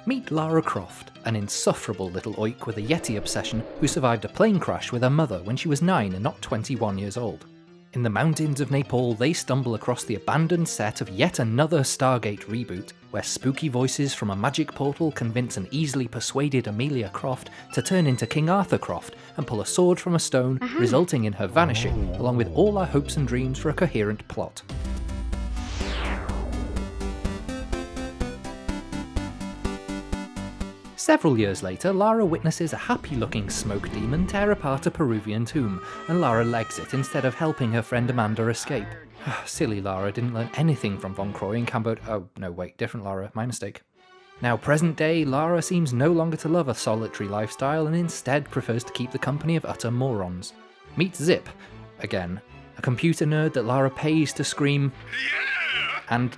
Meet Lara Croft, an insufferable little oik with a Yeti obsession who survived a plane crash with her mother when she was 9 and not 21 years old. In the mountains of Nepal, they stumble across the abandoned set of yet another Stargate reboot, where spooky voices from a magic portal convince an easily persuaded Amelia Croft to turn into King Arthur Croft and pull a sword from a stone, resulting in her vanishing, along with all our hopes and dreams for a coherent plot. Several years later, Lara witnesses a happy-looking smoke demon tear apart a Peruvian tomb, and Lara legs it instead of helping her friend Amanda escape. Silly Lara didn't learn anything from Von Croy in Cambodia. Oh, no, wait, different Lara, my mistake. Now, present day, Lara seems no longer to love a solitary lifestyle and instead prefers to keep the company of utter morons. Meet Zip, again, a computer nerd that Lara pays to scream and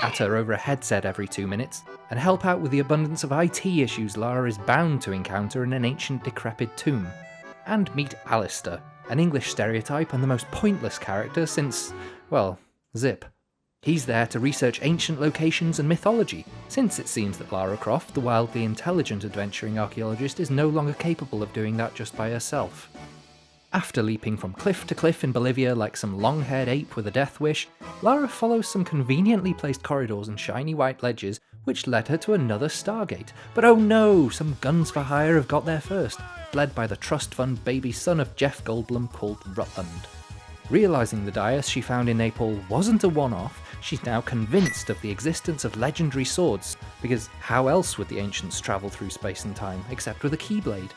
at her over a headset every 2 minutes, and help out with the abundance of IT issues Lara is bound to encounter in an ancient decrepit tomb. And meet Alister, an English stereotype and the most pointless character since, well, Zip. He's there to research ancient locations and mythology, since it seems that Lara Croft, the wildly intelligent adventuring archaeologist, is no longer capable of doing that just by herself. After leaping from cliff to cliff in Bolivia like some long-haired ape with a death wish, Lara follows some conveniently placed corridors and shiny white ledges which led her to another Stargate. But oh no, some guns for hire have got there first, led by the trust fund baby son of Jeff Goldblum called Rutland. Realising the dais she found in Nepal wasn't a one-off, she's now convinced of the existence of legendary swords, because how else would the ancients travel through space and time except with a keyblade?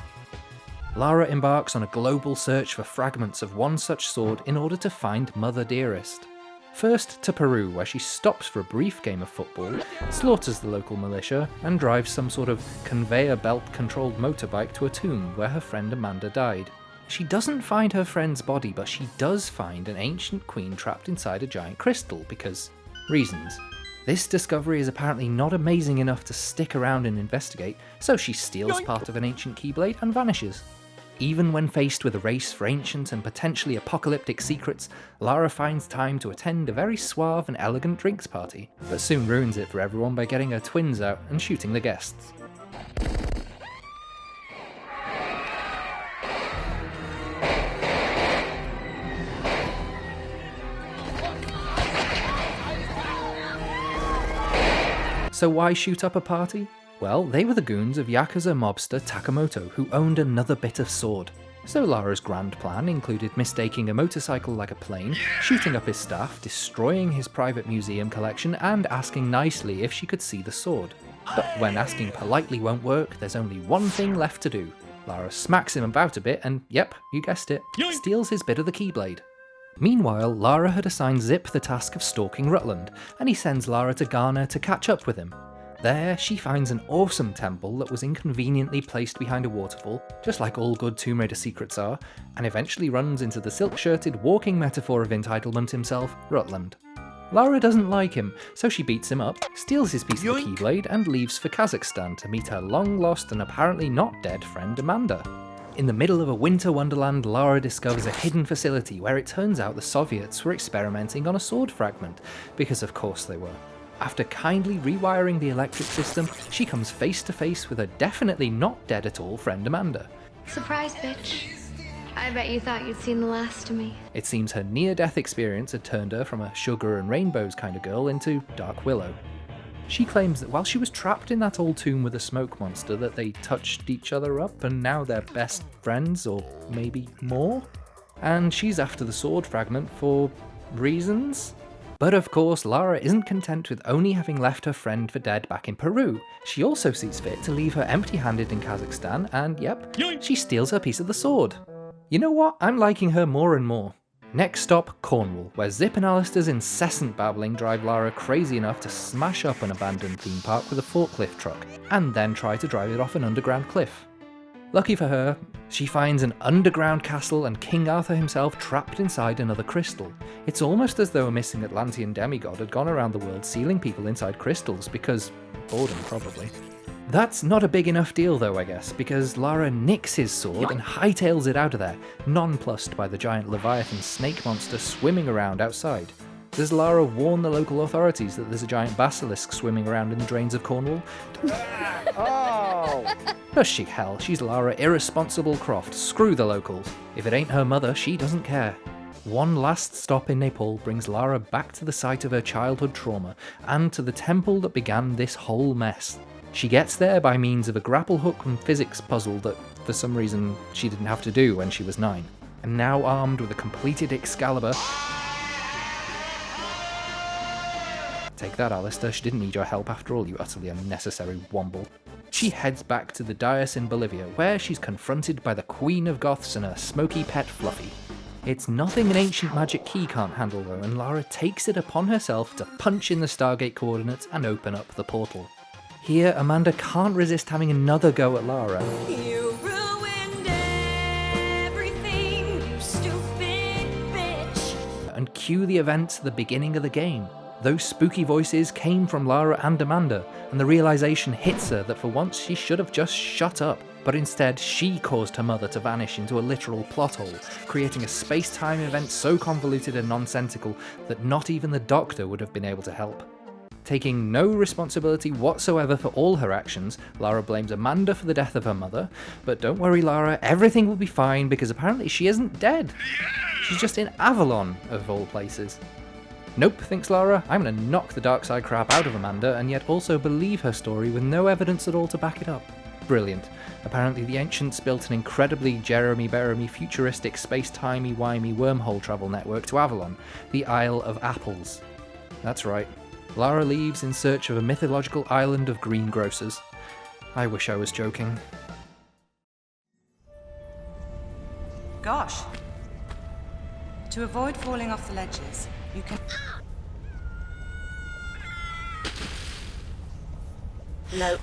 Lara embarks on a global search for fragments of one such sword in order to find Mother Dearest. First to Peru, where she stops for a brief game of football, slaughters the local militia, and drives some sort of conveyor belt controlled motorbike to a tomb where her friend Amanda died. She doesn't find her friend's body, but she does find an ancient queen trapped inside a giant crystal, because reasons. This discovery is apparently not amazing enough to stick around and investigate, so she steals part of an ancient keyblade and vanishes. Even when faced with a race for ancient and potentially apocalyptic secrets, Lara finds time to attend a very suave and elegant drinks party, but soon ruins it for everyone by getting her twins out and shooting the guests. So why shoot up a party? Well, they were the goons of Yakuza mobster Takamoto, who owned another bit of sword. So Lara's grand plan included mistaking a motorcycle like a plane, shooting up his staff, destroying his private museum collection, and asking nicely if she could see the sword. But when asking politely won't work, there's only one thing left to do. Lara smacks him about a bit and, yep, you guessed it, steals his bit of the keyblade. Meanwhile, Lara had assigned Zip the task of stalking Rutland, and he sends Lara to Ghana to catch up with him. There, she finds an awesome temple that was inconveniently placed behind a waterfall, just like all good Tomb Raider secrets are, and eventually runs into the silk-shirted walking metaphor of entitlement himself, Rutland. Lara doesn't like him, so she beats him up, steals his piece of the keyblade, and leaves for Kazakhstan to meet her long-lost and apparently not dead friend Amanda. In the middle of a winter wonderland, Lara discovers a hidden facility where it turns out the Soviets were experimenting on a sword fragment, because of course they were. After kindly rewiring the electric system, she comes face to face with her definitely not dead at all friend Amanda. Surprise, bitch. I bet you thought you'd seen the last of me. It seems her near-death experience had turned her from a sugar and rainbows kind of girl into Dark Willow. She claims that while she was trapped in that old tomb with a smoke monster, that they touched each other up and now they're best friends, or maybe more? And she's after the sword fragment for reasons? But of course, Lara isn't content with only having left her friend for dead back in Peru. She also sees fit to leave her empty-handed in Kazakhstan, and yep, she steals her piece of the sword. You know what? I'm liking her more and more. Next stop, Cornwall, where Zip and Alister's incessant babbling drive Lara crazy enough to smash up an abandoned theme park with a forklift truck, and then try to drive it off an underground cliff. Lucky for her, she finds an underground castle and King Arthur himself trapped inside another crystal. It's almost as though a missing Atlantean demigod had gone around the world sealing people inside crystals because boredom, probably. That's not a big enough deal though, I guess, because Lara nicks his sword and hightails it out of there, nonplussed by the giant Leviathan snake monster swimming around outside. Does Lara warn the local authorities that there's a giant basilisk swimming around in the drains of Cornwall? Oh! Does she? Hell, she's Lara Irresponsible Croft. Screw the locals. If it ain't her mother, she doesn't care. One last stop in Nepal brings Lara back to the site of her childhood trauma and to the temple that began this whole mess. She gets there by means of a grapple hook and physics puzzle that, for some reason, she didn't have to do when she was 9. And now armed with a completed Excalibur... Take that, Alister, she didn't need your help after all, you utterly unnecessary womble. She heads back to the dais in Bolivia, where she's confronted by the Queen of Goths and her smoky pet Fluffy. It's nothing an ancient magic key can't handle though, and Lara takes it upon herself to punch in the Stargate coordinates and open up the portal. Here, Amanda can't resist having another go at Lara. You ruined everything, you stupid bitch. And cue the events at the beginning of the game. Those spooky voices came from Lara and Amanda, and the realization hits her that for once she should have just shut up. But instead, she caused her mother to vanish into a literal plot hole, creating a space-time event so convoluted and nonsensical that not even the Doctor would have been able to help. Taking no responsibility whatsoever for all her actions, Lara blames Amanda for the death of her mother, but don't worry Lara, everything will be fine because apparently she isn't dead. She's just in Avalon, of all places. Nope, thinks Lara, I'm gonna knock the dark side crap out of Amanda and yet also believe her story with no evidence at all to back it up. Brilliant. Apparently the ancients built an incredibly Jeremy-Beremy futuristic space-timey-wimey wormhole travel network to Avalon, the Isle of Apples. That's right. Lara leaves in search of a mythological island of greengrocers. I wish I was joking. Gosh. To avoid falling off the ledges, you can... No.